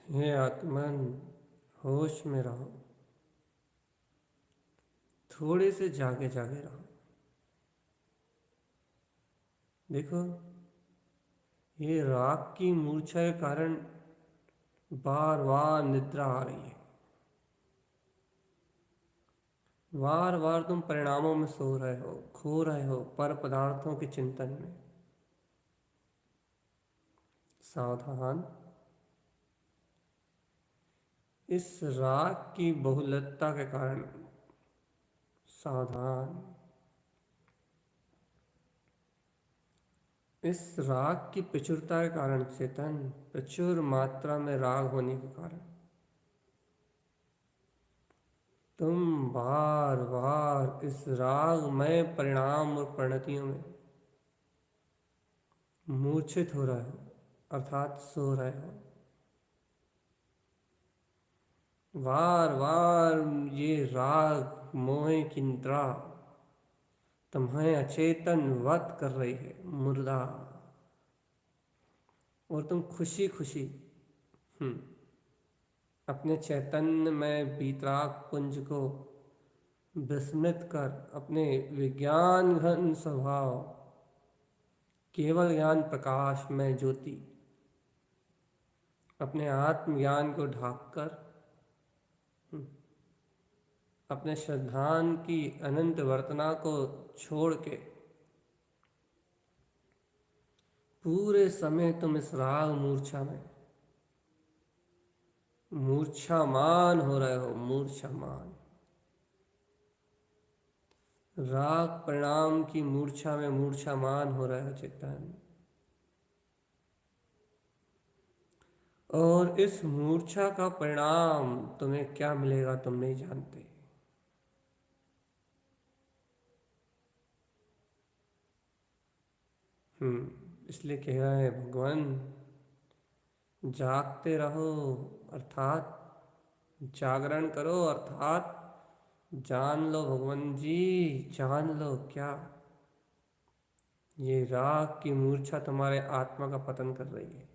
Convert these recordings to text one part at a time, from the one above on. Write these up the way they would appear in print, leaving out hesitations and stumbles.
हे आत्मन, होश में रहो, थोड़े से जागे जागे रहो। देखो, ये राग की मूर्छा के कारण बार बार निद्रा आ रही है। बार बार तुम परिणामों में सो रहे हो, खो रहे हो पर पदार्थों के चिंतन में। सावधान, इस राग की बहुलता के कारण सावधान। इस राग की प्रचुरता के कारण चेतन, प्रचुर मात्रा में राग होने के कारण तुम बार बार इस रागमय परिणाम और परिणतियों में मूर्छित हो रहे हो, अर्थात सो रहे हो। बार बार ये राग मोह की निद्रा तुम्हें अचेतन वत कर रही है, मुर्दा। और तुम खुशी खुशी अपने चैतन्य में बीतराग पुंज को विस्मृत कर अपने विज्ञान घन स्वभाव, केवल ज्ञान प्रकाश में ज्योति, अपने आत्मज्ञान को ढांककर अपने श्रद्धान की अनंत वर्तना को छोड़ के पूरे समय तुम इस राग मूर्छा में मूर्छामान हो रहे हो, मूर्छामान। राग परिणाम की मूर्छा में मूर्छामान हो रहे हो चेतन। और इस मूर्छा का परिणाम तुम्हें क्या मिलेगा तुम नहीं जानते। इसलिए कह रहे हैं भगवान, जागते रहो अर्थात जागरण करो, अर्थात जान लो भगवान जी, जान लो क्या ये राग की मूर्छा तुम्हारे आत्मा का पतन कर रही है।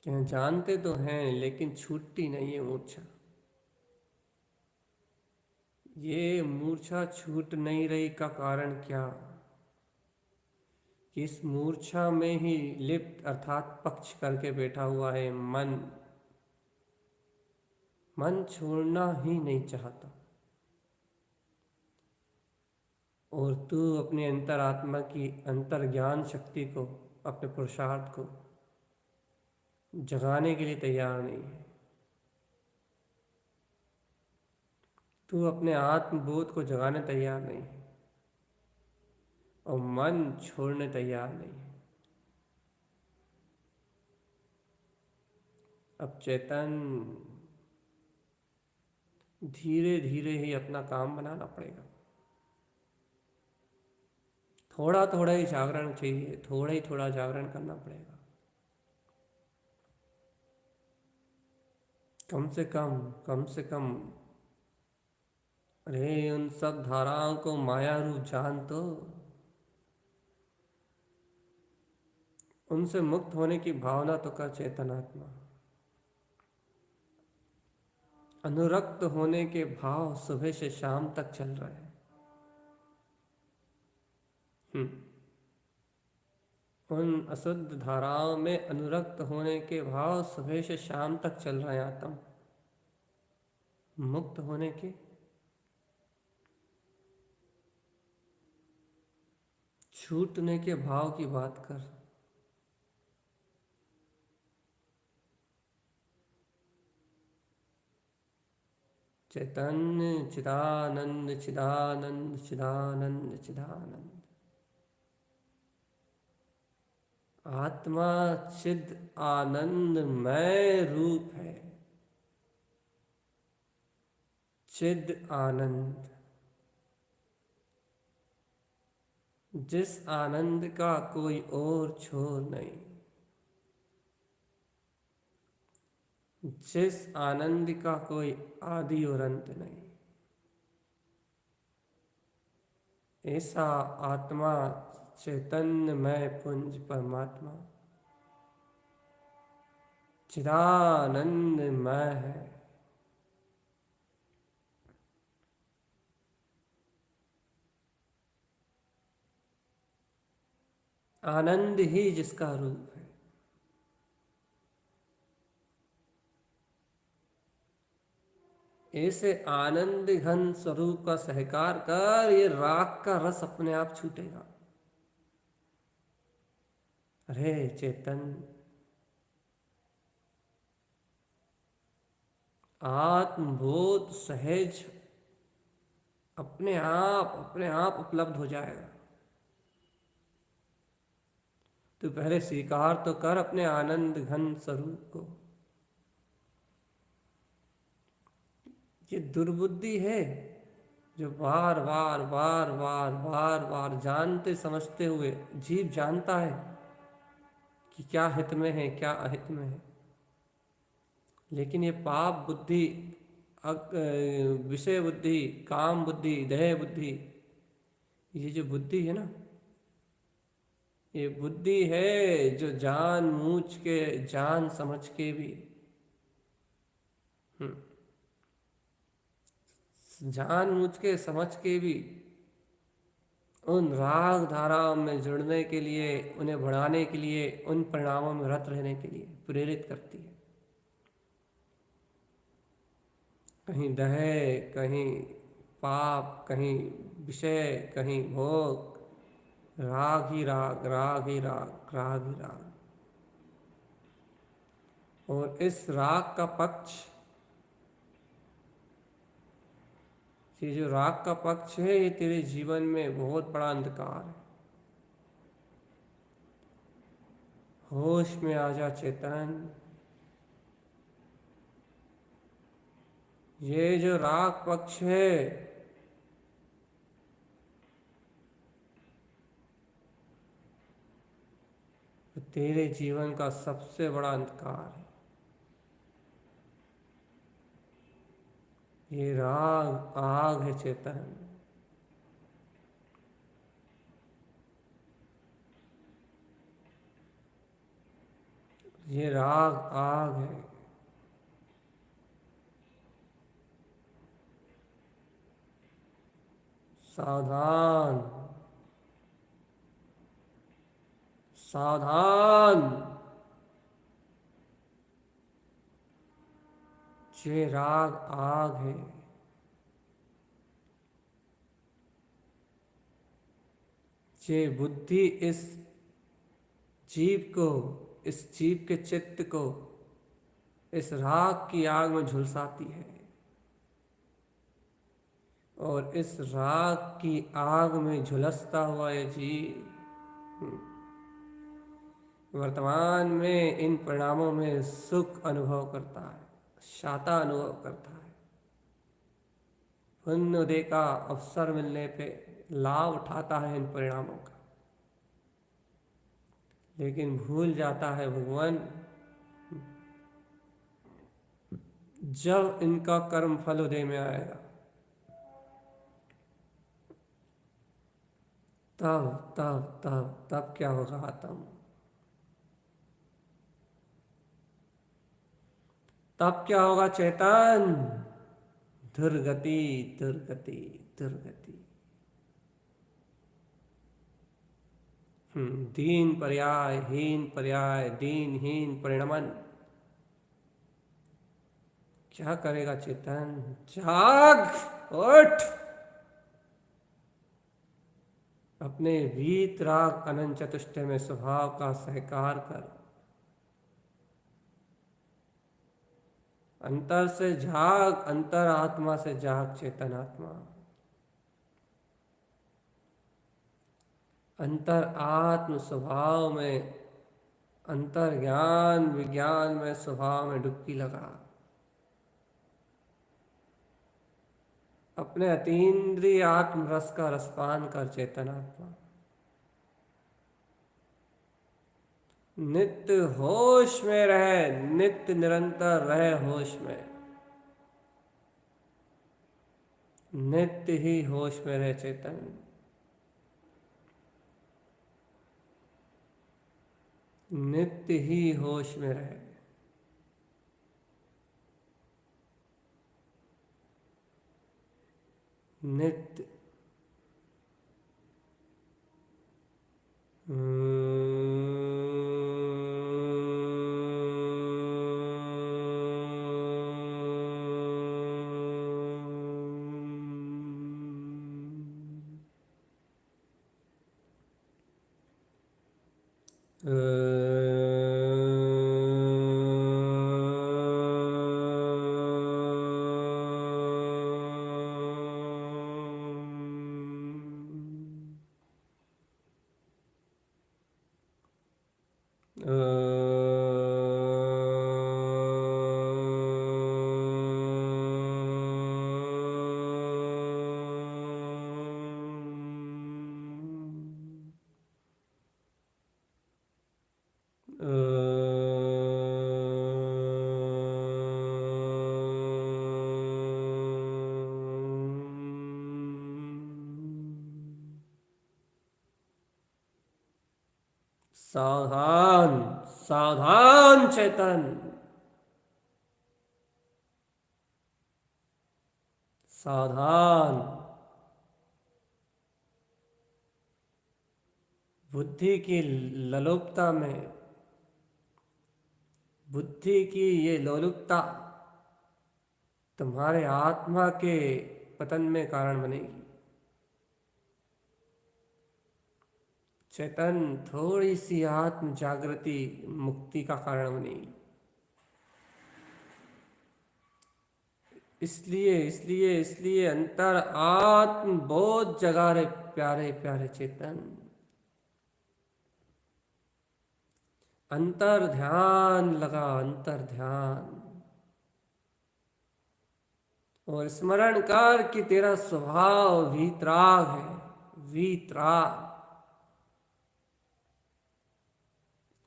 क्या जानते तो हैं लेकिन छूटती नहीं है मूर्छा। ये मूर्छा छूट नहीं रही का कारण क्या? कि इस मूर्छा में ही लिप्त अर्थात पक्ष करके बैठा हुआ है मन। मन छोड़ना ही नहीं चाहता। और तू अपनी अंतरात्मा की अंतर ज्ञान शक्ति को, अपने पुरुषार्थ को जगाने के लिए तैयार नहीं है। तू अपने आत्मबोध को जगाने तैयार नहीं है और मन छोड़ने तैयार नहीं है। अब चेतन धीरे धीरे ही अपना काम बनाना पड़ेगा। थोड़ा थोड़ा ही जागरण चाहिए, थोड़ा ही थोड़ा जागरण करना पड़ेगा। कम से कम, कम से कम, अरे उन सब धाराओं को माया रूप जान तो। उनसे मुक्त होने की भावना तो कर चेतनात्मा। अनुरक्त होने के भाव सुबह से शाम तक चल रहे हैं। उन अशुद्ध धाराओं में अनुरक्त होने के भाव सुबह से शाम तक चल रहे हैं आत्म। मुक्त होने के, छूटने के भाव की बात कर। चैतन्य चिदानंद चिदानंद चिदानंद चिदानंद। आत्मा चिद आनंदमय रूप है। चिद आनंद, जिस आनंद का कोई और छोर नहीं, जिस आनंद का कोई आदि और अंत नहीं, ऐसा आत्मा चैतन्यमय पुंज परमात्मा चिदानंदमय है। आनंद ही जिसका रूप है। ऐसे आनंद घन स्वरूप का सहकार कर ये राग का रस अपने आप छूटेगा। अरे चेतन, आत्मबोध सहज अपने आप उपलब्ध हो जाएगा। तो पहले स्वीकार तो कर अपने आनंद घन स्वरूप को। ये दुर्बुद्धि है जो बार बार बार बार बार बार जानते समझते हुए जीव जानता है कि क्या हित में है क्या अहित में है, लेकिन ये पाप बुद्धि, विषय बुद्धि, काम बुद्धि, देह बुद्धि, ये जो बुद्धि है ना, ये बुद्धि है जो जान बूझ के जान समझ के भी जान बूझ के समझ के भी उन राग धाराओं में जुड़ने के लिए, उन्हें बढ़ाने के लिए, उन परिणामों में रत रहने के लिए प्रेरित करती है। कहीं दह, कहीं पाप, कहीं विषय, कहीं भोग, राग ही राग, राग ही राग, राग ही राग। और इस राग का पक्ष, ये जो राग का पक्ष है, ये तेरे जीवन में बहुत बड़ा अंधकार है। होश में आ जा चेतन। ये जो राग पक्ष है, तेरे जीवन का सबसे बड़ा अंधकार है। ये राग आग है चेतन। ये राग आग है। सावधान, सावधान। ये राग आग है। ये बुद्धि इस जीव को, इस जीव के चित्त को इस राग की आग में झुलसाती है। और इस राग की आग में झुलसता हुआ ये जीव वर्तमान में इन परिणामों में सुख अनुभव करता है, शांता अनुभव करता है। पुण्य उदय का अवसर मिलने पे लाभ उठाता है इन परिणामों का, लेकिन भूल जाता है भगवान, जब इनका कर्म फल उदय में आएगा तब तब तब तब क्या होगा आत्म, तब क्या होगा चेतन? दुर्गति, दुर्गति, दुर्गति। दीन पर्याय, हीन पर्याय, दीनहीन परिणमन। क्या करेगा चेतन? जाग, उठ। अपने वीतराग अनंत चतुष्टय में स्वभाव का सहकार कर। अंतर से जाग, अंतर आत्मा से जाग चेतन आत्मा। अंतर आत्म स्वभाव में, अंतर ज्ञान विज्ञान में स्वभाव में डुबकी लगा। अपने अतीन्द्रिय आत्म रस का रसपान कर चेतन आत्मा। नित्य होश में रहे, नित्य निरंतर रहे होश में, नित्य ही होश में रहे चेतन। नित्य ही होश में रहे। नित्य। सावधान, सावधान चेतन, सावधान। बुद्धि की लोलुपता में, बुद्धि की ये लोलुपता तुम्हारे आत्मा के पतन में कारण बनेगी। चेतन, थोड़ी सी आत्म जागृति मुक्ति का कारण बनेगी। इसलिए इसलिए इसलिए अंतर आत्म बोध जगा रे प्यारे प्यारे चेतन। अंतर ध्यान लगा, अंतर ध्यान, और स्मरण कर कि तेरा स्वभाव वीतराग है, वीतराग।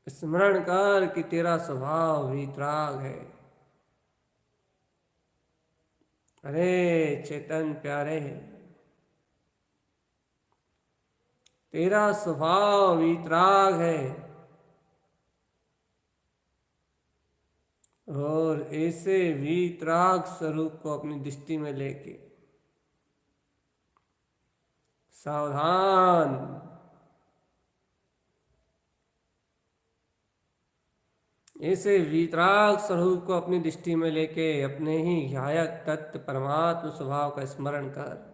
स्मरण कर कि तेरा स्वभाव वीतराग है। अरे चेतन प्यारे, तेरा स्वभाव वीतराग है, और ऐसे वीतराग स्वरूप को अपनी दृष्टि में लेके सावधान, ऐसे वीतराग स्वरूप को अपनी दृष्टि में लेके अपने ही ध्यायक तत्व परमात्म स्वभाव का स्मरण कर।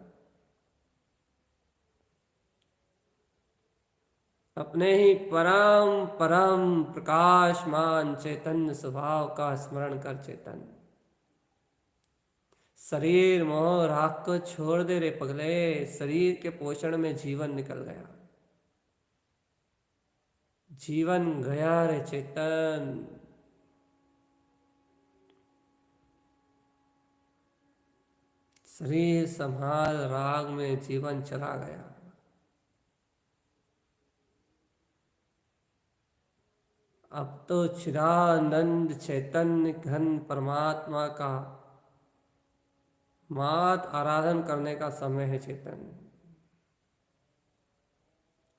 अपने ही परम परम प्रकाशमान चैतन्य स्वभाव का स्मरण कर चेतन। शरीर मोह राग को छोड़ दे रे पगले, शरीर के पोषण में जीवन निकल गया, जीवन गया रे चेतन। शरीर संभाल राग में जीवन चला गया। अब तो चिदानंद चैतन्य घन परमात्मा का मात आराधन करने का समय है चेतन।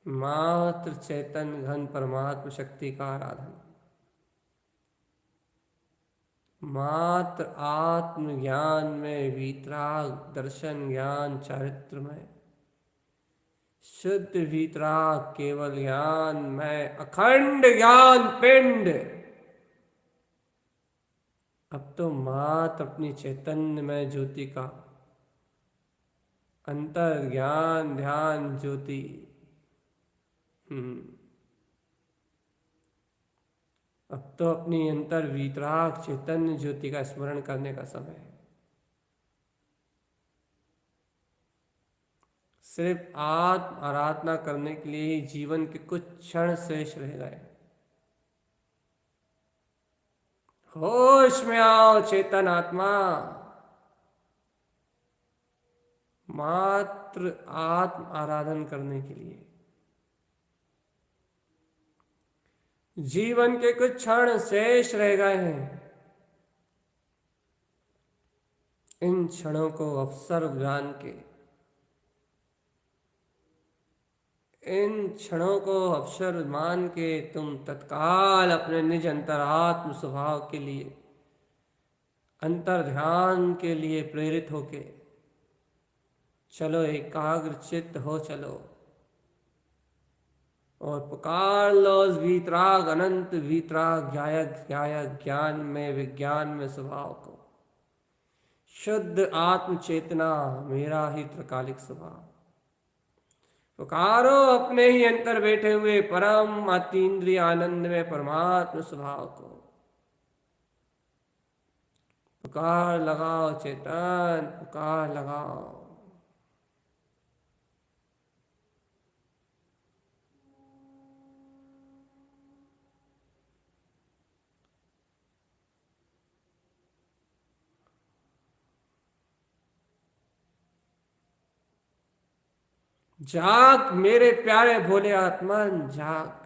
मात्र चेतन घन परमात्म शक्ति का आराधन, मात्र आत्म ज्ञान में वीतराग, दर्शन ज्ञान चारित्र में शुद्ध वीतराग, केवल ज्ञान में अखंड ज्ञान पिंड। अब तो मात्र अपनी चैतन्य में ज्योति का अंतर ज्ञान ध्यान ज्योति। अब तो अपनी अंतर वीतराग चैतन्य ज्योति का स्मरण करने का समय है। सिर्फ आत्म आराधना करने के लिए ही जीवन के कुछ क्षण शेष रह गए। होश में आओ चेतन आत्मा, मात्र आत्म आराधन करने के लिए जीवन के कुछ क्षण शेष रह गए हैं। इन क्षणों को अवसर जान के इन क्षणों को अवसर मान के तुम तत्काल अपने निज अंतरात्म स्वभाव के लिए, अंतर ध्यान के लिए प्रेरित होके चलो, एकाग्र चित्त हो चलो और पुकार लो उस वीतराग अनंत वीतराग गायक गायक ज्ञान में विज्ञान में स्वभाव को। शुद्ध आत्म चेतना मेरा ही त्रिकालिक स्वभाव। पुकारो अपने ही अंतर बैठे हुए परम अतीन्द्रिय आनंद में परमात्म स्वभाव को। पुकार लगाओ चेतन, पुकार लगाओ। जाग मेरे प्यारे भोले आत्मन, जाग।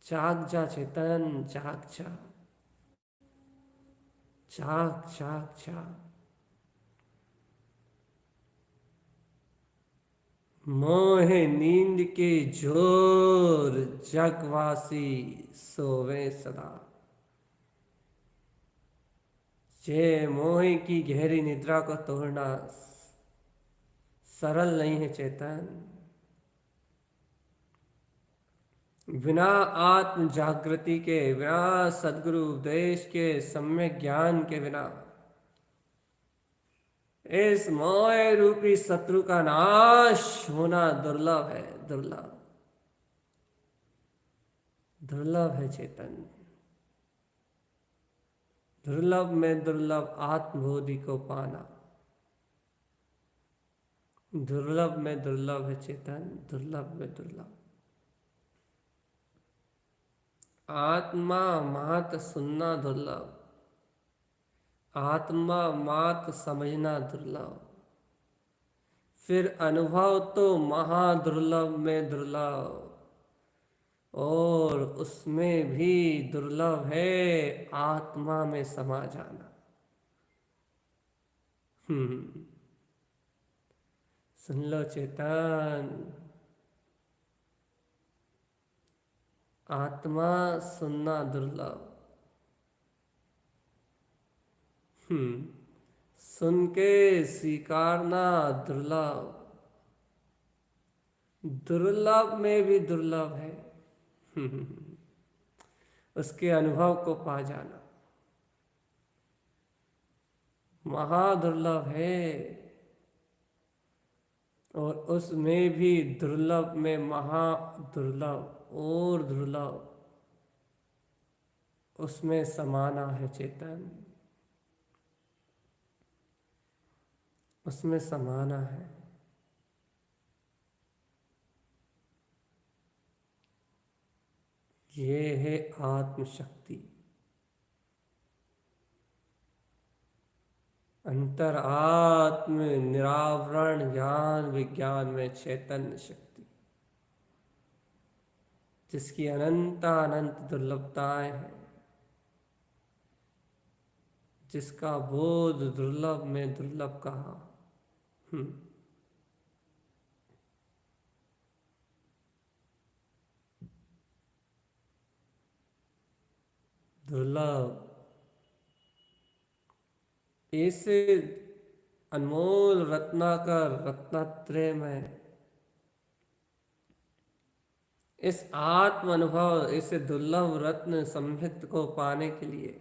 जाग जा चेतन, जाग जा, जाग जाग जाग। मोहे नींद के जोर जगवासी सोवे सदा। जे मोह की गहरी निद्रा को तोड़ना सरल नहीं है चेतन। बिना आत्म जागृति के, बिना सदगुरु उपदेश के, सम्यक ज्ञान के बिना इस मोह रूपी शत्रु का नाश होना दुर्लभ है, दुर्लभ, दुर्लभ है चेतन। दुर्लभ में दुर्लभ आत्मबोधि को पाना, दुर्लभ में दुर्लभ है चेतन, दुर्लभ में दुर्लभ। आत्मा मात सुनना दुर्लभ, आत्मा मात समझना दुर्लभ, फिर अनुभव तो महादुर्लभ में दुर्लभ, और उसमें भी दुर्लभ है आत्मा में समा जाना। सुन लो चेतन, आत्मा सुनना दुर्लभ। सुन के स्वीकारना दुर्लभ, दुर्लभ में भी दुर्लभ है। उसके अनुभव को पा जाना महादुर्लभ है, और उसमें भी दुर्लभ में महादुर्लभ और दुर्लभ, उसमें समाना है चेतन, उसमें समाना है। ये है आत्मशक्ति, अंतर आत्म निरावरण ज्ञान विज्ञान में चैतन्य शक्ति, जिसकी अनंत अनंत दुर्लभताएं हैं, जिसका बोध दुर्लभ में दुर्लभ कहा। दुर्लभ, ऐसे अनमोल रत्नाकर रत्नत्रय में इस आत्म अनुभव, इसे दुर्लभ रत्न समृद्ध को पाने के लिए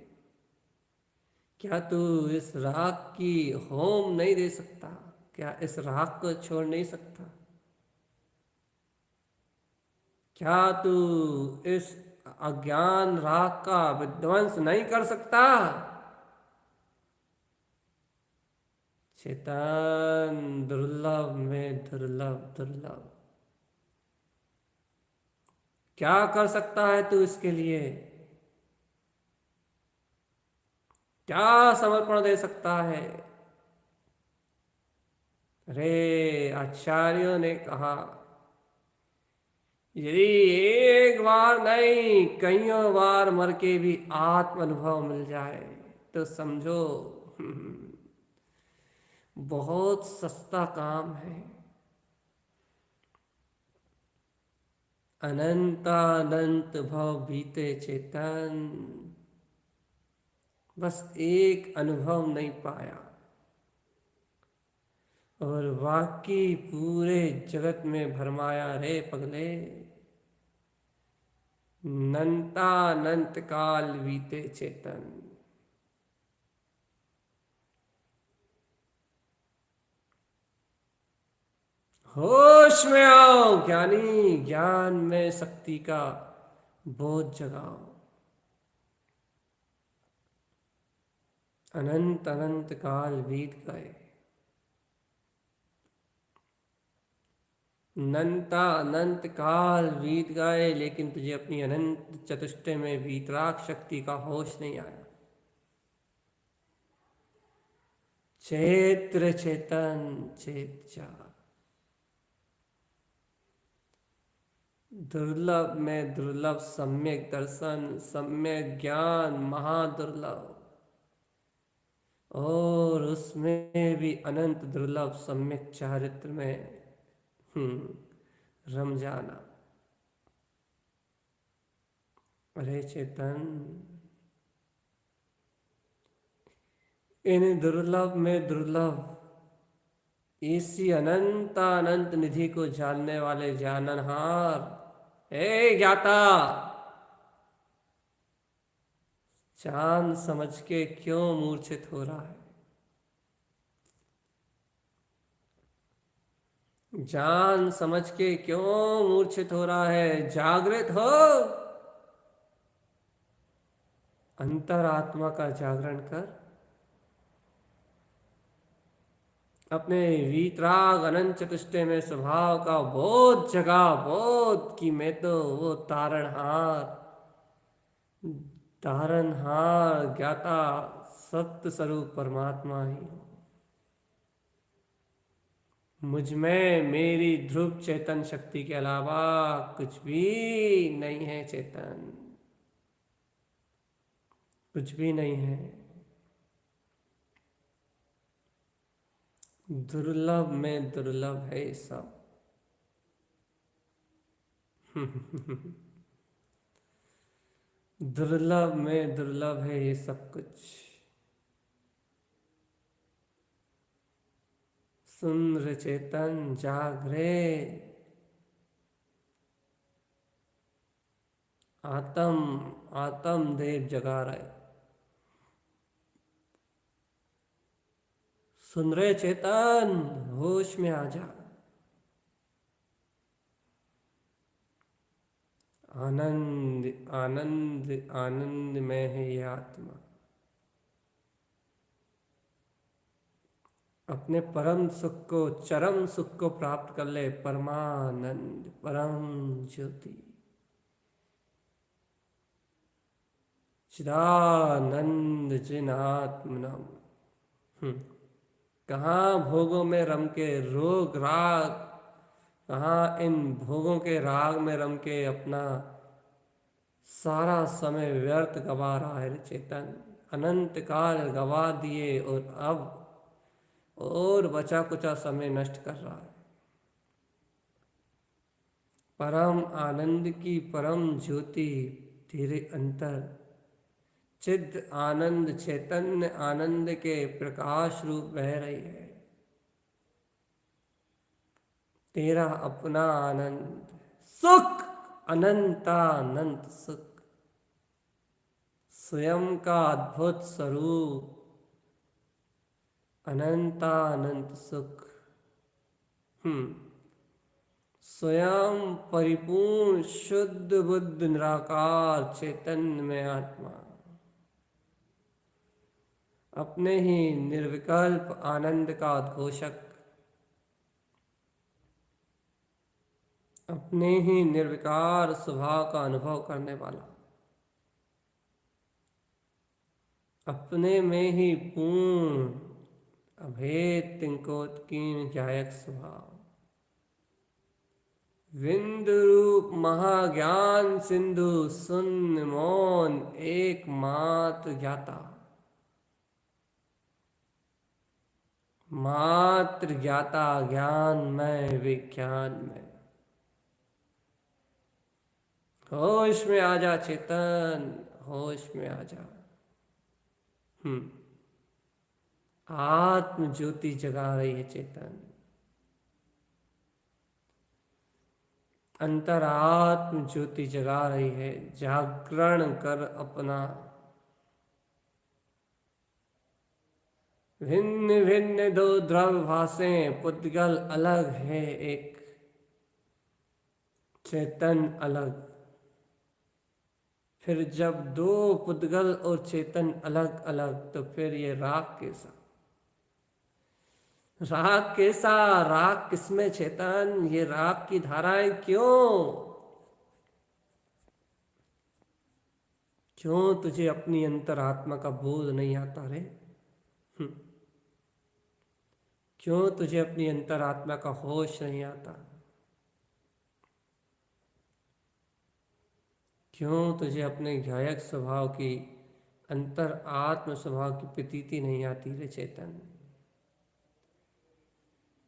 क्या तू इस राग की होम नहीं दे सकता? क्या इस राग को छोड़ नहीं सकता? क्या तू इस अज्ञान राग का विध्वंस नहीं कर सकता? चेतन, दुर्लभ में दुर्लभ, दुर्लभ। क्या कर सकता है तू इसके लिए? क्या समर्पण दे सकता है? अरे आचार्यों ने कहा, यदि एक बार नहीं कईयों बार मर के भी आत्म अनुभव मिल जाए तो समझो बहुत सस्ता काम है। अनंतानंत भव बीते चेतन, बस एक अनुभव नहीं पाया और बाकी पूरे जगत में भरमाया रे पगले। नंतानंत काल बीते चेतन। होश में आओ ज्ञानी, ज्ञान में शक्ति का बोध जगाओ। अनंत अनंत काल बीत गए, अनंता अनंत काल बीत गए, लेकिन तुझे अपनी अनंत चतुष्टय में वीतराग शक्ति का होश नहीं आया। चैत्र चेतन चेत जा। दुर्लभ में दुर्लभ सम्यक दर्शन, सम्यक ज्ञान महादुर्लभ, और उसमें भी अनंत दुर्लभ सम्यक चारित्र में रम जाना। अरे चेतन, इन दुर्लभ में दुर्लभ इसी अनंतानंत निधि को जानने वाले जाननहार, हे ज्ञाता, जान समझ के क्यों मूर्छित हो रहा है? जान समझ के क्यों मूर्छित हो रहा है? जागृत हो, अंतरात्मा का जागरण कर। अपने वीतराग अनंत चतुष्टय में स्वभाव का बोध जगा, बोध कि मैं तो वो तारणहार, तारणहार ज्ञाता सत्य स्वरूप परमात्मा ही हूं। मुझ में मेरी ध्रुव चेतन शक्ति के अलावा कुछ भी नहीं है। चेतन कुछ भी नहीं है। दुर्लभ में दुर्लभ है ये सब। दुर्लभ में दुर्लभ है ये सब कुछ। सुन रे चेतन, जाग रे। आत्म देव जगा रहे। सुन रे चेतन, होश में आ जा। आनंद आनंद आनंद में है ये आत्मा। अपने परम सुख को, चरम सुख को प्राप्त कर ले। परमानंद, परम ज्योति, चिदानंद जिनात्मनम। कहाँ भोगों में रम के रोग राग, कहाँ इन भोगों के राग में रम के अपना सारा समय व्यर्थ गवा रहा है चेतन। अनंत काल गवा दिए और अब और बचा कुचा समय नष्ट कर रहा है। परम आनंद की परम ज्योति तेरे अंतर चिद आनंद चैतन्य आनंद के प्रकाश रूप बह रही है। तेरा अपना आनंद सुख, अनंतानंत सुख, स्वयं का अद्भुत स्वरूप, अनंतानंत सुख। स्वयं परिपूर्ण शुद्ध बुद्ध निराकार चैतन्य में आत्मा, अपने ही निर्विकल्प आनंद का उद्घोषक, अपने ही निर्विकार स्वभाव का अनुभव करने वाला, अपने में ही पूर्ण अभेद तिंकोत्कीर्ण जायक स्वभाव, विंदु रूप महाज्ञान सिंधु शून्य मौन एकमात्र ज्ञाता, मात्र ज्ञाता ज्ञान में विज्ञान में। होश में आ जा चेतन, होश में आ जा। आत्म ज्योति जगा रही है चेतन। अंतरात्म ज्योति जगा रही है। जागरण कर अपना। भिन्न भिन्न दो द्रव्य भासें, पुद्गल अलग है एक, चेतन अलग। फिर जब दो पुद्गल और चेतन अलग अलग, तो फिर ये राग कैसा? राग कैसा? राग किसमें चेतन? ये राग की धाराएं क्यों? क्यों तुझे अपनी अंतरात्मा का बोध नहीं आता रे? क्यों तुझे अपनी अंतरात्मा का होश नहीं आता? क्यों तुझे अपने गायक स्वभाव की, अंतर आत्म स्वभाव की प्रतीति नहीं आती रे चेतन?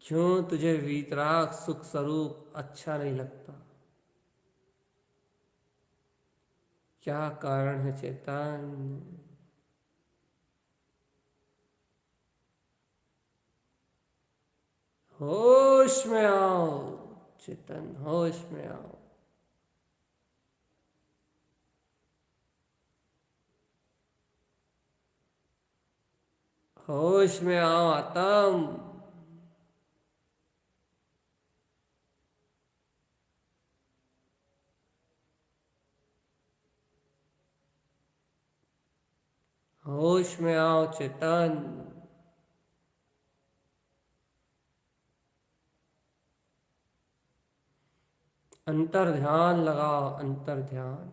क्यों तुझे वीतराग सुख स्वरूप अच्छा नहीं लगता? क्या कारण है चेतन? होश में आओ चेतन, होश में आओ। होश में आओ आत्म। होश में आओ चेतन। अंतर ध्यान लगाओ, अंतर ध्यान।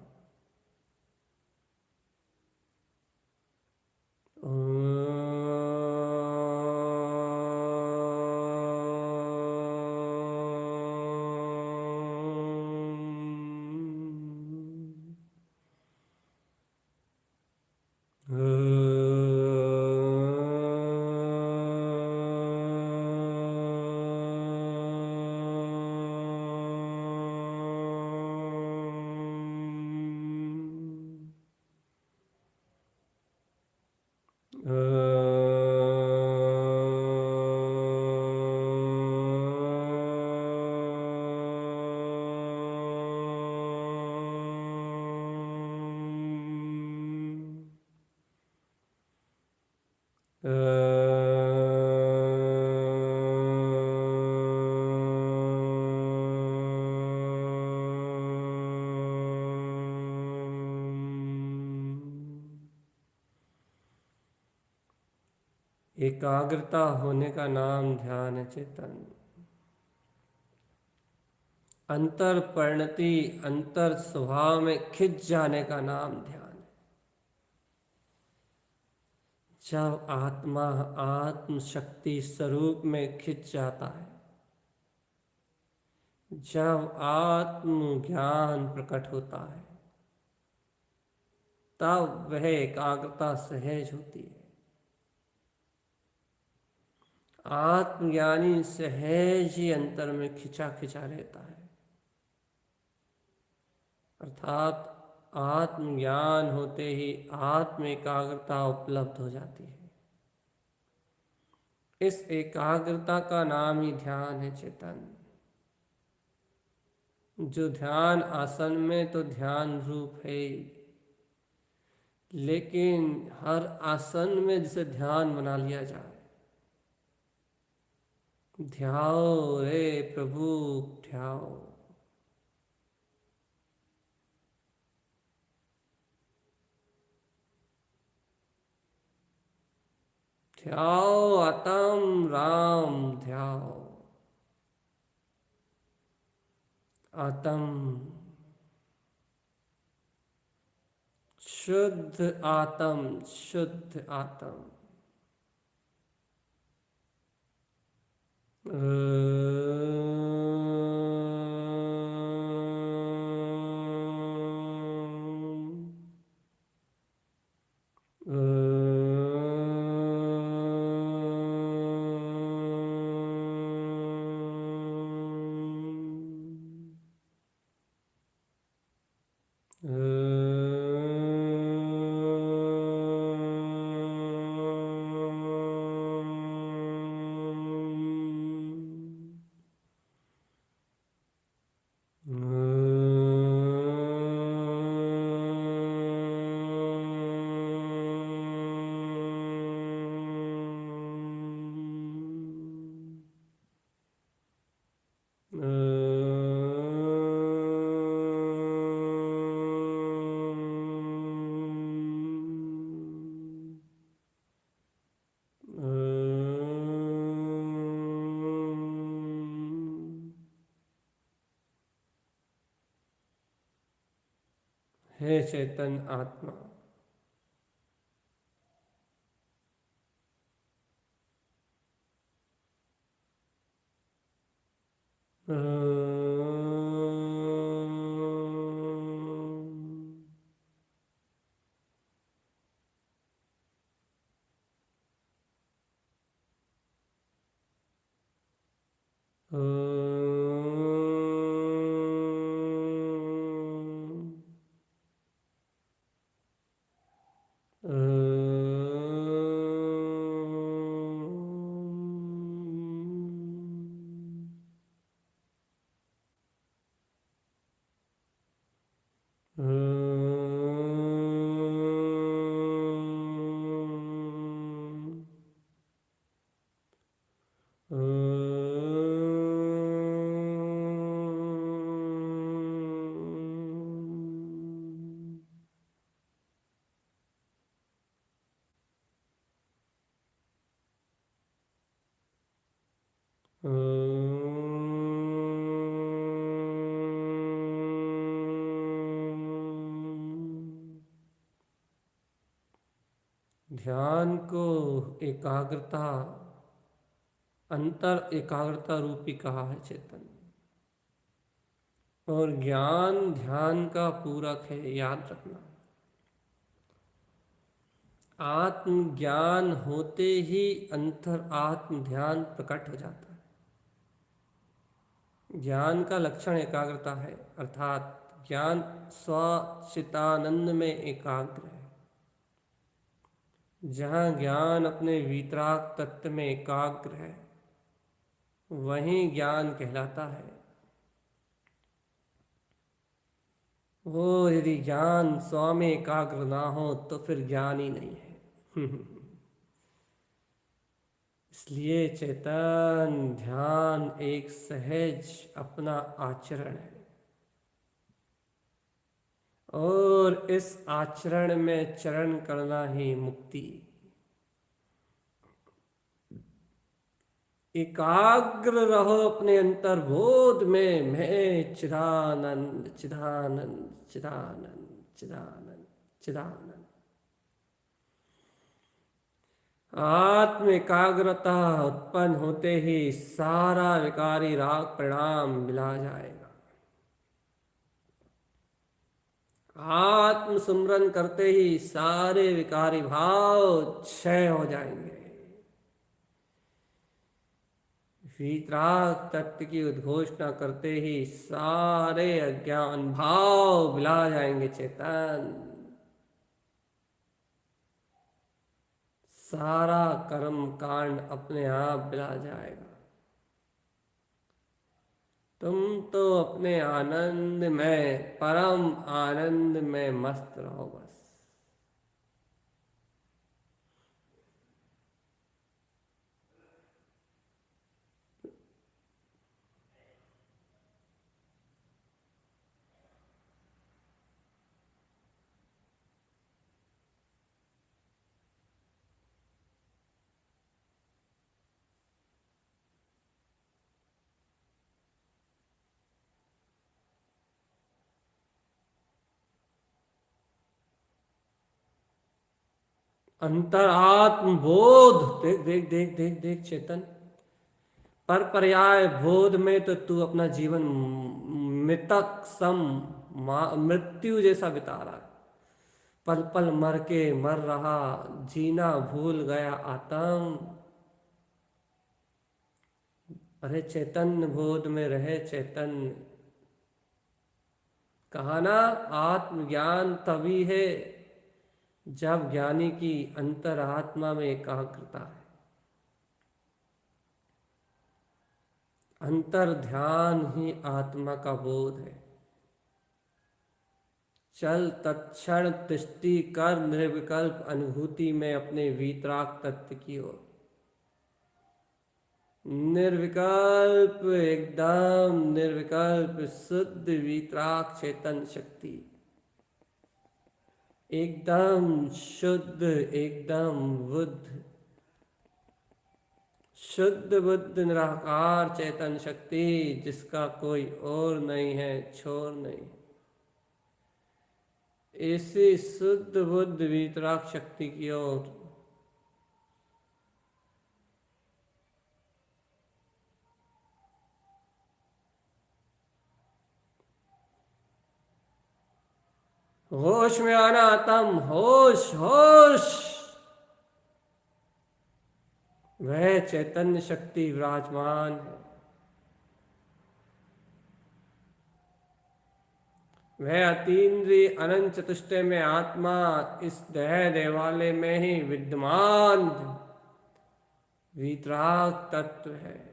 एकाग्रता होने का नाम ध्यान है चेतन। अंतर परिणति, अंतर स्वभाव में खिंच जाने का नाम ध्यान है। जब आत्मा आत्म शक्ति स्वरूप में खिंच जाता है, जब आत्म ज्ञान प्रकट होता है, तब वह एकाग्रता सहज होती है। आत्मज्ञानी सहज ही अंतर में खिंचा खिंचा रहता है, अर्थात आत्मज्ञान होते ही आत्म एकाग्रता उपलब्ध हो जाती है। इस एकाग्रता का नाम ही ध्यान है चेतन। जो ध्यान आसन में तो ध्यान रूप है, लेकिन हर आसन में जिसे ध्यान बना लिया जाए, ध्याओ रे प्रभु ध्याओ। ध्याओ आत्म राम ध्याओ। आत्म शुद्ध, आत्म शुद्ध, आत्म। हे चेतन आत्मा, ध्यान को एकाग्रता, अंतर एकाग्रता रूपी कहा है चेतन। और ज्ञान ध्यान का पूरक है, याद रखना। आत्मज्ञान होते ही अंतर आत्म ध्यान प्रकट हो जाता है। ज्ञान का लक्षण एकाग्रता है, अर्थात ज्ञान स्वचितानंद में एकाग्र है। जहाँ ज्ञान अपने वीतराग तत्व में एकाग्र है, वहीं ज्ञान कहलाता है। वो यदि ज्ञान स्व में एकाग्र ना हो तो फिर ज्ञान ही नहीं है। इसलिए चेतन ध्यान एक सहज अपना आचरण है, और इस आचरण में चरण करना ही मुक्ति। एकाग्र रहो अपने अंतर्बोध में, मैं चिदानंद चिदानंद चिदानंद चिदानंद चिदानंद। आत्म एकाग्रता उत्पन्न होते ही सारा विकारी राग परिणाम मिला जाएगा। आत्म सुमरन करते ही सारे विकारी भाव क्षय हो जाएंगे। वीतराग तत्व की उद्घोषणा करते ही सारे अज्ञान भाव मिला जाएंगे चेतन। सारा कर्म कांड अपने आप मिला जाएगा। तुम तो अपने आनंद में, परम आनंद में मस्त रहो बस। अंतरात्म बोध, देख देख देख देख देख चेतन, पर पर्याय बोध में तो तू अपना जीवन मृतक सम, मृत्यु जैसा बिता रहा है। पल पल मर के मर रहा, जीना भूल गया आत्म। अरे चैतन्य बोध में रहे चैतन्य। कहा ना, आत्मज्ञान तभी है जब ज्ञानी की अंतरात्मा में एकाग्रता है। अंतर ध्यान ही आत्मा का बोध है। चल तत्क्षण दृष्टि कर निर्विकल्प अनुभूति में अपने वीतराग तत्व की ओर। निर्विकल्प, एकदम निर्विकल्प शुद्ध वीतराग चेतन शक्ति, एकदम शुद्ध, एकदम बुद्ध, शुद्ध बुद्ध निराकार चेतन शक्ति, जिसका कोई और नहीं है, छोर नहीं। ऐसी शुद्ध बुद्ध वीतराग शक्ति की ओर होश में आना, तम होश होश, वह चैतन्य शक्ति विराजमान है। वह अतीन्द्रिय अनंत चतुष्टय में आत्मा इस देह देवालय में ही विद्यमान वीतराग तत्व है।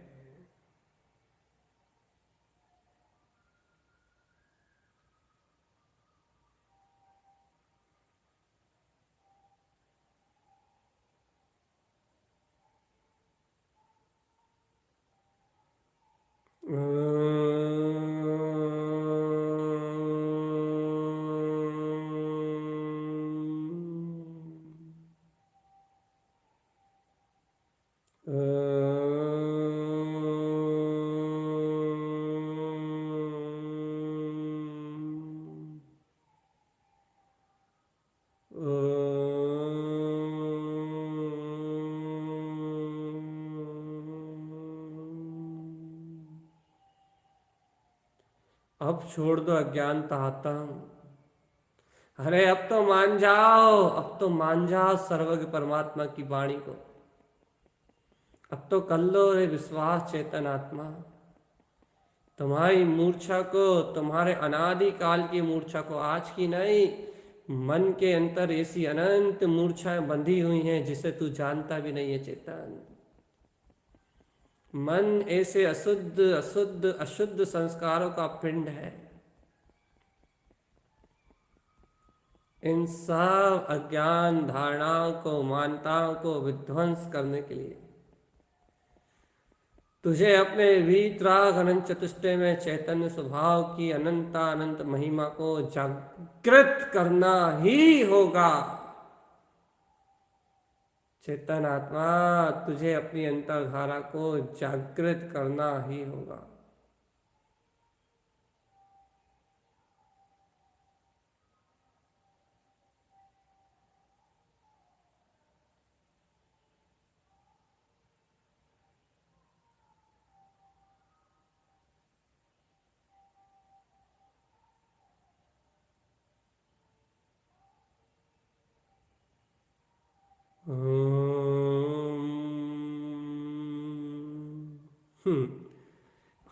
अब छोड़ दो अज्ञानता आतंक। अरे अब तो मान जाओ, अब तो मान जाओ सर्वज्ञ परमात्मा की वाणी को। अब तो कर लो रे विश्वास चेतन आत्मा। तुम्हारी मूर्छा को, तुम्हारे अनादि काल की मूर्छा को, आज की नहीं, मन के अंतर ऐसी अनंत मूर्छाएं बंधी हुई हैं जिसे तू जानता भी नहीं है चेतन। मन ऐसे अशुद्ध अशुद्ध अशुद्ध संस्कारों का पिंड है। इन सब अज्ञान धारणाओं को, मान्यताओं को विध्वंस करने के लिए तुझे अपने वीतराग अनंत चतुष्टय में चैतन्य स्वभाव की अनंता अनंत महिमा को जागृत करना ही होगा। चेतन आत्मा, तुझे अपनी अंतर्धारा को जागृत करना ही होगा।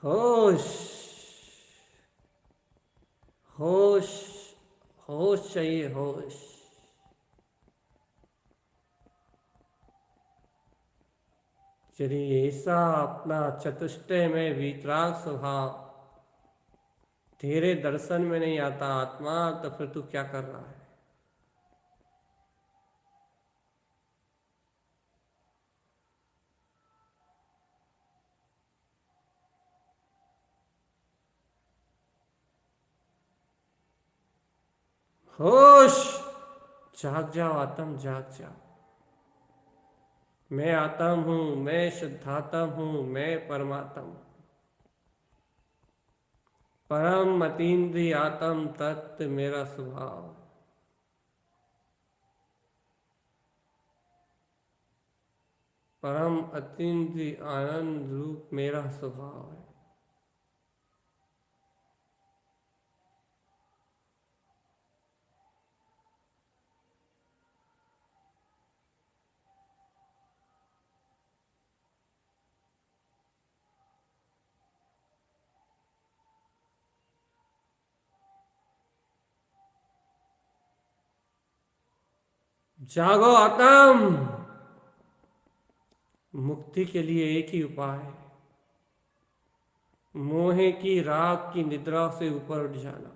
होश होश होश चाहिए, होश। यदि ऐसा अपना चतुष्टय में वीतराग स्वभाव तेरे दर्शन में नहीं आता आत्मा, तो फिर तू क्या कर रहा है? होश, जाग जाओ आत्म, जाग जाओ। मैं आत्म हूं, मैं शुद्धात्म हूं, मैं परमात्म, परम अतीन्द्रिय आत्म तत्व मेरा स्वभाव, परम अतीन्द्रिय आनंद रूप मेरा स्वभाव है। जागो आत्म। मुक्ति के लिए एक ही उपाय है, मोहे की रात की निद्रा से ऊपर उठ जाना।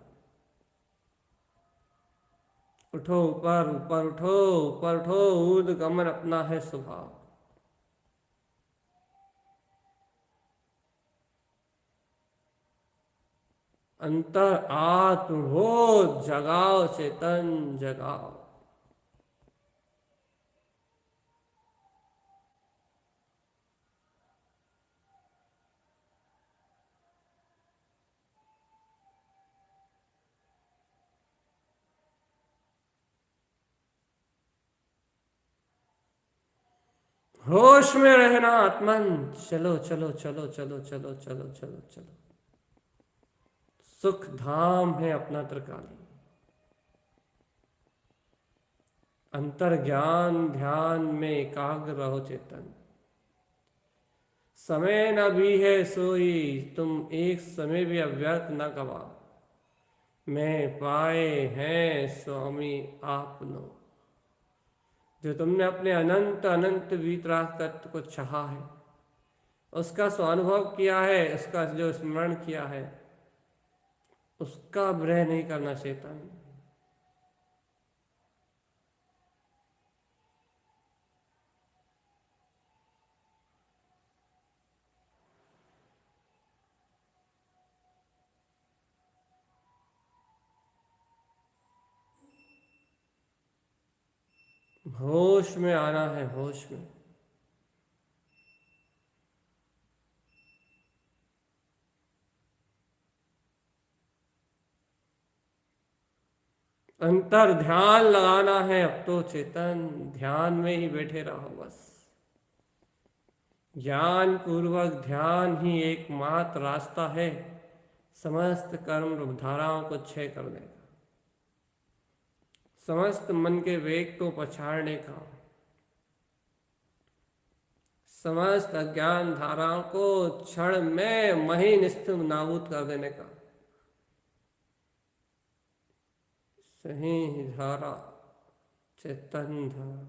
उठो ऊपर, ऊपर उठो, ऊपर उठो, ऊर्ध्व गमन अपना है स्वभाव। अंतर आत्मबोध जगाओ, चेतन जगाओ। होश में रहना आत्मन। चलो चलो चलो चलो चलो चलो चलो चलो। सुख धाम है अपना त्रिकाली। अंतर ज्ञान ध्यान में एकाग्र रहो चेतन। समय न भी है सोई, तुम एक समय भी अव्यर्थ न गवा। मैं पाए हैं स्वामी आपनो। जो तुमने अपने अनंत अनंत वीतराग तत्व को चाहा है, उसका स्वानुभव किया है, उसका जो स्मरण किया है, उसका विरह नहीं करना चेतन। होश में आना है, होश में। अंतर ध्यान लगाना है अब तो चेतन। ध्यान में ही बैठे रहो बस। ज्ञान पूर्वक ध्यान ही एकमात्र रास्ता है समस्त कर्म धाराओं को क्षय करने का, समस्त मन के वेग को पछाड़ने का, समस्त अज्ञान धाराओं को क्षण में मही निस्तेज नाबूद कर देने का। सही धारा, चेतन धारा।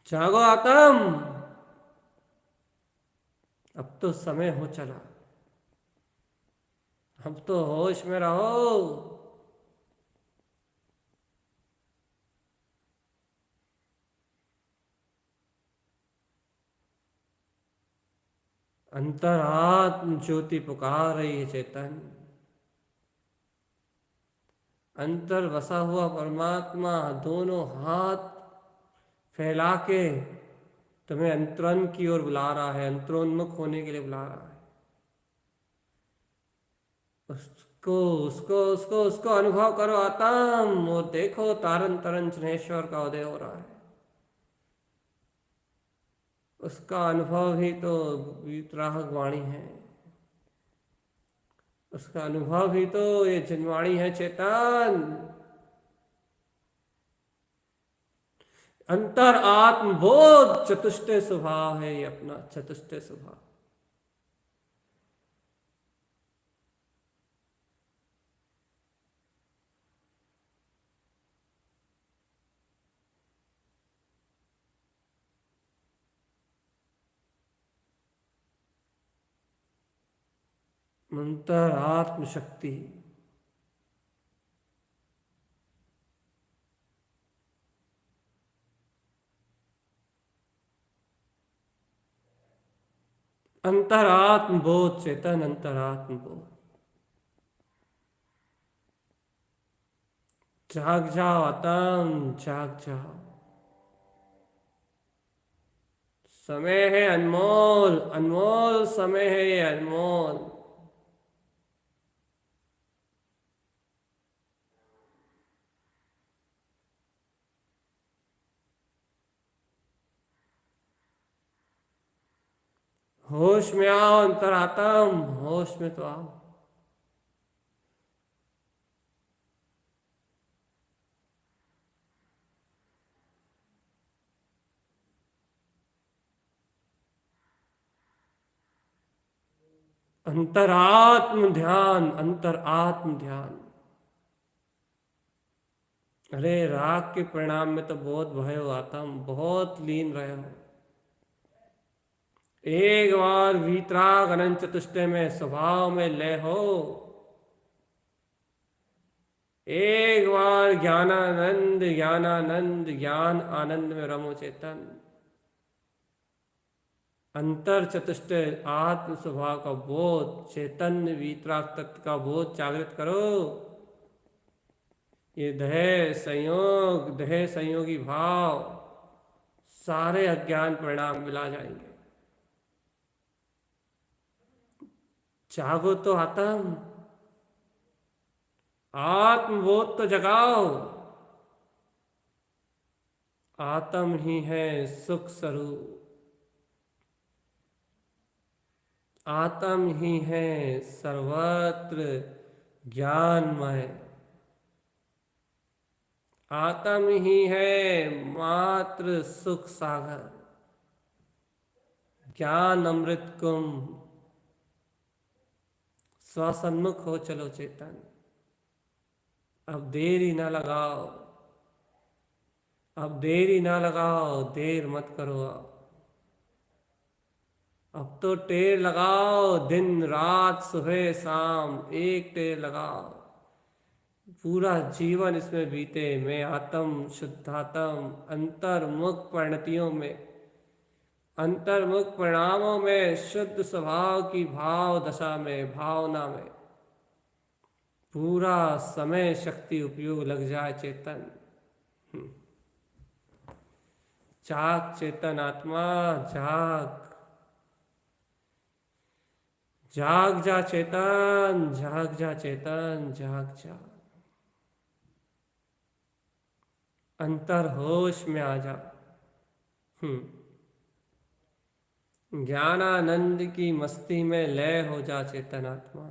जागो आत्म, अब तो समय हो चला। अब तो होश में रहो। अंतरात्म ज्योति पुकार रही है चेतन। अंतर बसा हुआ परमात्मा दोनों हाथ फैला के तुम्हें अंतरन की ओर बुला रहा है, अंतरोन्मुख होने के लिए बुला रहा है। उसको उसको उसको उसको अनुभव करो आत्म, और देखो तारन तरन चनेश्वर का उदय हो रहा है। उसका अनुभव ही तो वीतराग वाणी है, उसका अनुभव ही तो ये जनवाणी है चेतन। अंतर आत्मबोध चतुष्टय स्वभाव है ये अपना, चतुष्टय स्वभाव। अंतर आत्मशक्ति। अंतरात्म बोध चेतन, अंतरात्म बोध। जाग जाओ आत्म, जाग जाओ। समय है अनमोल, अनमोल समय है ये, अनमोल। होश में आओ अंतरात्म, होश में तो आओ। अंतरात्म ध्यान, अंतरात्म ध्यान। अरे राग के परिणाम में तो बहुत भय हो आता, हम बहुत लीन रहे हो। एक बार वीतराग अनंत चतुष्टय में स्वभाव में लय हो, एक बार ज्ञानानंद ज्ञानानंद ज्ञान आनंद में रमो चेतन। अंतर चतुष्टय आत्म स्वभाव का बोध, चैतन्य वीतराग तत्व का बोध जागृत करो। ये देह संयोगी भाव सारे अज्ञान परिणाम मिला जाएंगे। जागो तो आत्म, आत्मबोध तो जगाओ। आत्म ही है सुख स्वरूप, आत्म ही है सर्वत्र ज्ञानमय, आत्म ही है मात्र सुख सागर, ज्ञान अमृत कुंभ। स्वसन्मुख हो चलो चेतन, अब देरी ना लगाओ, अब देरी ना लगाओ, देर मत करो। अब तो टेर लगाओ, दिन रात सुबह शाम एक टेर लगाओ, पूरा जीवन इसमें बीते। मैं आत्म शुद्धात्म अंतर्मुख परिणतियों में, अंतर्मुख परिणामों में, शुद्ध स्वभाव की भाव दशा में, भावना में पूरा समय शक्ति उपयोग लग जाए चेतन। जाग चेतन आत्मा जाग, जाग जा चेतन, जाग जा चेतन, जाग जा। अंतर होश में आ जा। ज्ञानानंद की मस्ती में लय हो जा चेतन आत्मा।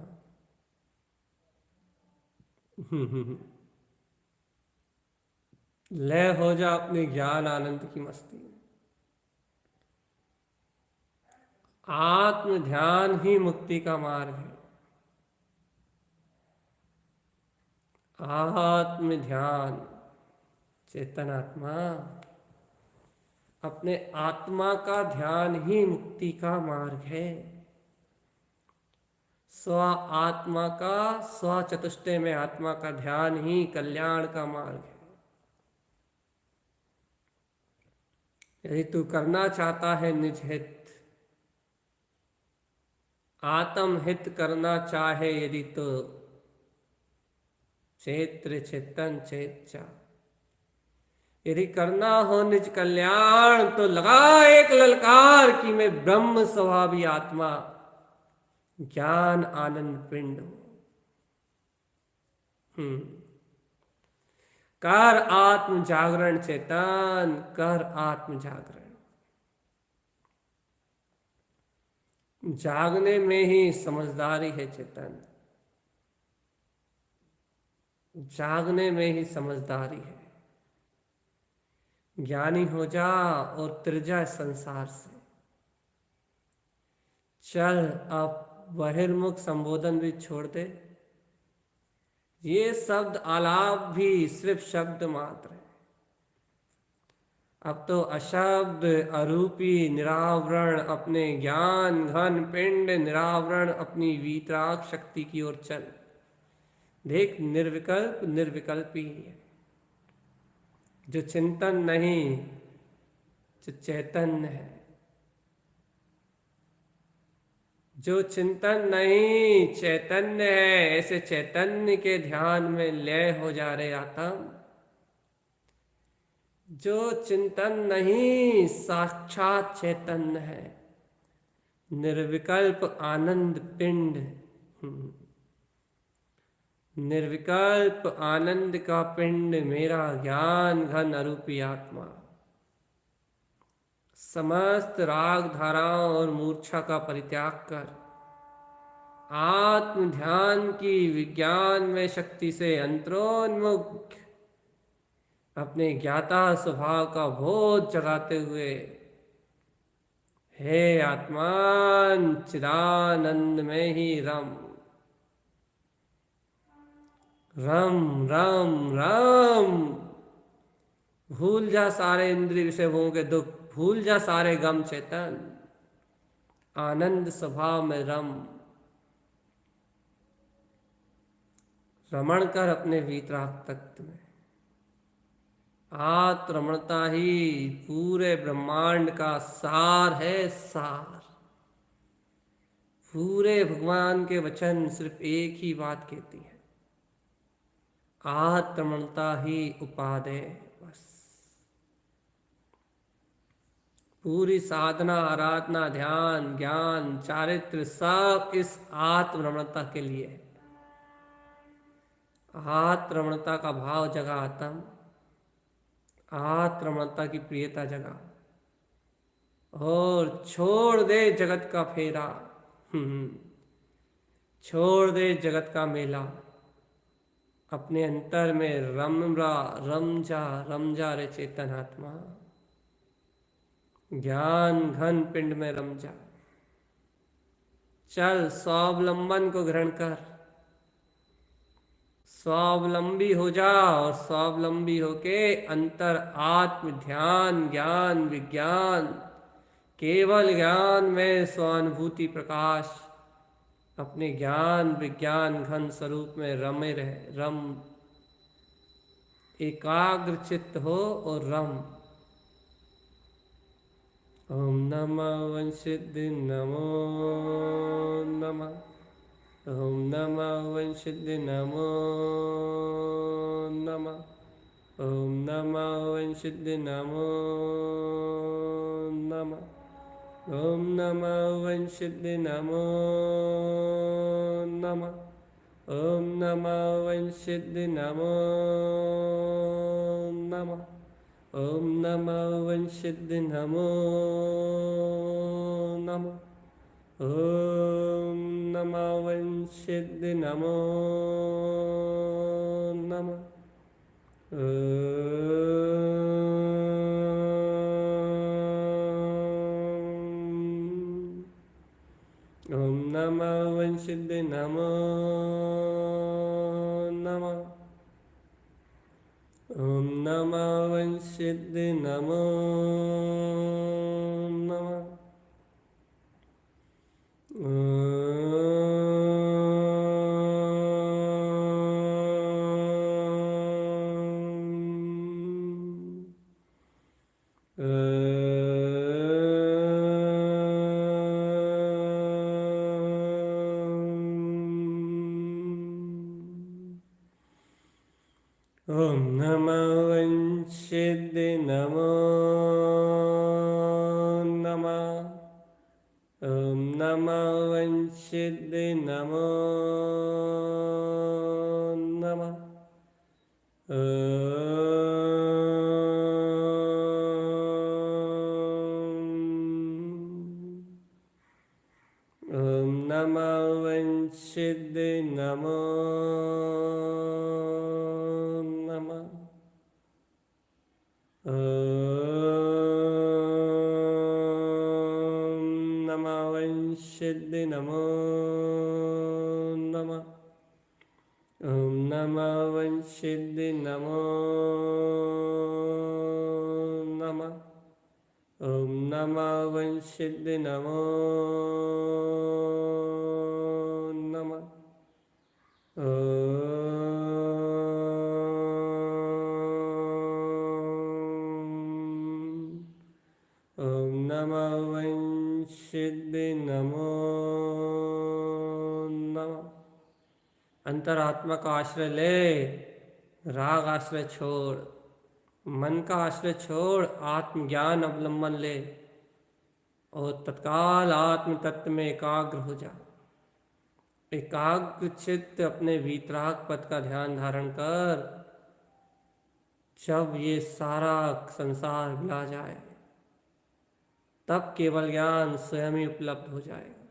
लय हो जा अपने ज्ञान आनंद की मस्ती में। आत्म ध्यान ही मुक्ति का मार्ग है। आत्म ध्यान, चेतन आत्मा, अपने आत्मा का ध्यान ही मुक्ति का मार्ग है। स्व आत्मा का, स्व चतुष्टय में आत्मा का ध्यान ही कल्याण का मार्ग है। यदि तू करना चाहता है निज हित, आत्म हित करना चाहे यदि, तो क्षेत्र चेतन चेत। यदि करना हो निज कल्याण, तो लगा एक ललकार कि मैं ब्रह्म स्वभावी आत्मा, ज्ञान आनंद पिंड हूं। कर आत्म जागरण चेतन, कर आत्म जागरण। जागने में ही समझदारी है चेतन, जागने में ही समझदारी है। ज्ञानी हो जा और त्रिजा संसार से चल। अब बहिर्मुख संबोधन भी छोड़ दे, ये शब्द आलाप भी सिर्फ शब्द मात्र है। अब तो अशब्द अरूपी निरावरण अपने ज्ञान घन पिंड, निरावरण अपनी वीतराग शक्ति की ओर चल। देख निर्विकल्प निर्विकल्पी है, जो चिंतन नहीं, जो चैतन्य है। जो चिंतन नहीं चैतन्य है, ऐसे चैतन्य के ध्यान में लय हो जा रहे आत्म। जो चिंतन नहीं साक्षात चैतन्य है, निर्विकल्प आनंद पिंड। निर्विकल्प आनंद का पिंड मेरा ज्ञान घन अरूपी आत्मा। समस्त राग धाराओं और मूर्छा का परित्याग कर आत्म ध्यान की विज्ञान में शक्ति से अंतरोन्मुख अपने ज्ञाता स्वभाव का बोध जगाते हुए, हे आत्मान चिदानंद में ही रम। रम रम रम। भूल जा सारे इंद्रिय विषय भोगों के दुख, भूल जा सारे गम चेतन, आनंद स्वभाव में रम। रमण कर अपने वीतराग तत्व में। आत्मरमणता ही पूरे ब्रह्मांड का सार है, सार। पूरे भगवान के वचन सिर्फ एक ही बात कहती है, आत्मरमणता ही उपादेय। बस पूरी साधना, आराधना, ध्यान, ज्ञान, चारित्र सब इस आत्मरमणता के लिए है। आत्मरमणता का भाव जगा आत्म, आत्मरमणता की प्रियता जगा, और छोड़ दे जगत का फेरा। छोड़ दे जगत का मेला, अपने अंतर में रम जा रे चेतन आत्मा। ज्ञान घन पिंड में रम जा। चल स्वावलंबन को ग्रहण कर, स्वावलंबी हो जा, और स्वावलंबी होके अंतर आत्म ध्यान, ज्ञान, विज्ञान, केवल ज्ञान में स्वानुभूति प्रकाश, अपने ज्ञान विज्ञान घन स्वरूप में रमे रहे। रम, एकाग्र चित्त हो और रम। ओम नमः वंशिद्धि नमो नमः। ओम नमः वंशिद्धि नमो नमः। ओम नमः वंशिद्धि नमो नमः। ओम नमः वंशिद्धि नमो नमः। ओम नमः वंशिद्धि नमो नमः। ओम नमः वंशिद्धि नमो नमः। ओम नमः वंशिद्धि नमो नमः। ओम नमः वंशिद्धि नमो नमः। ओम नमः वंशिद्धि नमो नमः। ओम नमः वंशिद्धि नमो नमः। ओम नमः वंशिद्धि नमो नमः। ओम नमः वंशिद्धि नमो नमः। ओम नमः वंशिद्धि नमो नमः। ओम नमः वंशिद्धि नमो नमः। ओम नमः वंशिद्धि नमो नमः। ओम नमः वंशिद्धि नमो नमः। अंतरात्मा का आश्रय ले, राग आश्रय छोड़, मन का आश्रय छोड़, आत्मज्ञान अवलंबन ले, और तत्काल आत्म तत्व में एकाग्र हो जा। एकाग्र चित्त अपने वीतराग पद का ध्यान धारण कर। जब ये सारा संसार भुला जाए, तब केवल ज्ञान स्वयं ही उपलब्ध हो जाएगा।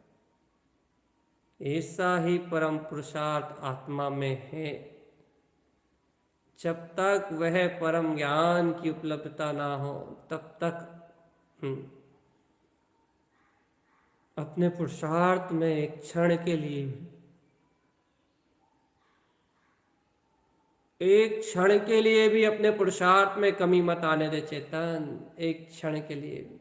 ऐसा ही परम पुरुषार्थ आत्मा में है। जब तक वह परम ज्ञान की उपलब्धता ना हो, तब तक अपने पुरुषार्थ में एक क्षण के लिए भी, एक क्षण के लिए भी अपने पुरुषार्थ में कमी मत आने दे चेतन। एक क्षण के लिए भी,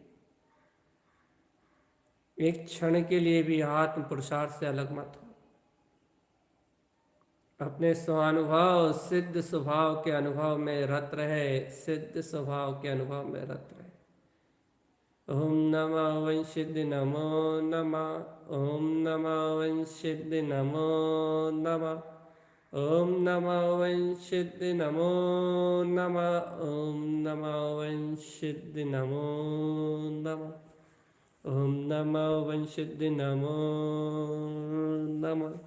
एक क्षण के लिए भी आत्म पुरुषार्थ से अलग मत हो। अपने स्वानुभव सिद्ध स्वभाव के अनुभव में रत रहे, सिद्ध स्वभाव के अनुभव में रत रहे। ओम नमः वंशिद्ध नमो नमः। ओम नमः वंशिद्ध नमो नमः। ओम नमः वंशिद्ध नमो नमः। ओम नमः वंशिद्ध नमो नमः। ओम नमः वंशिद्ध नमो नमः।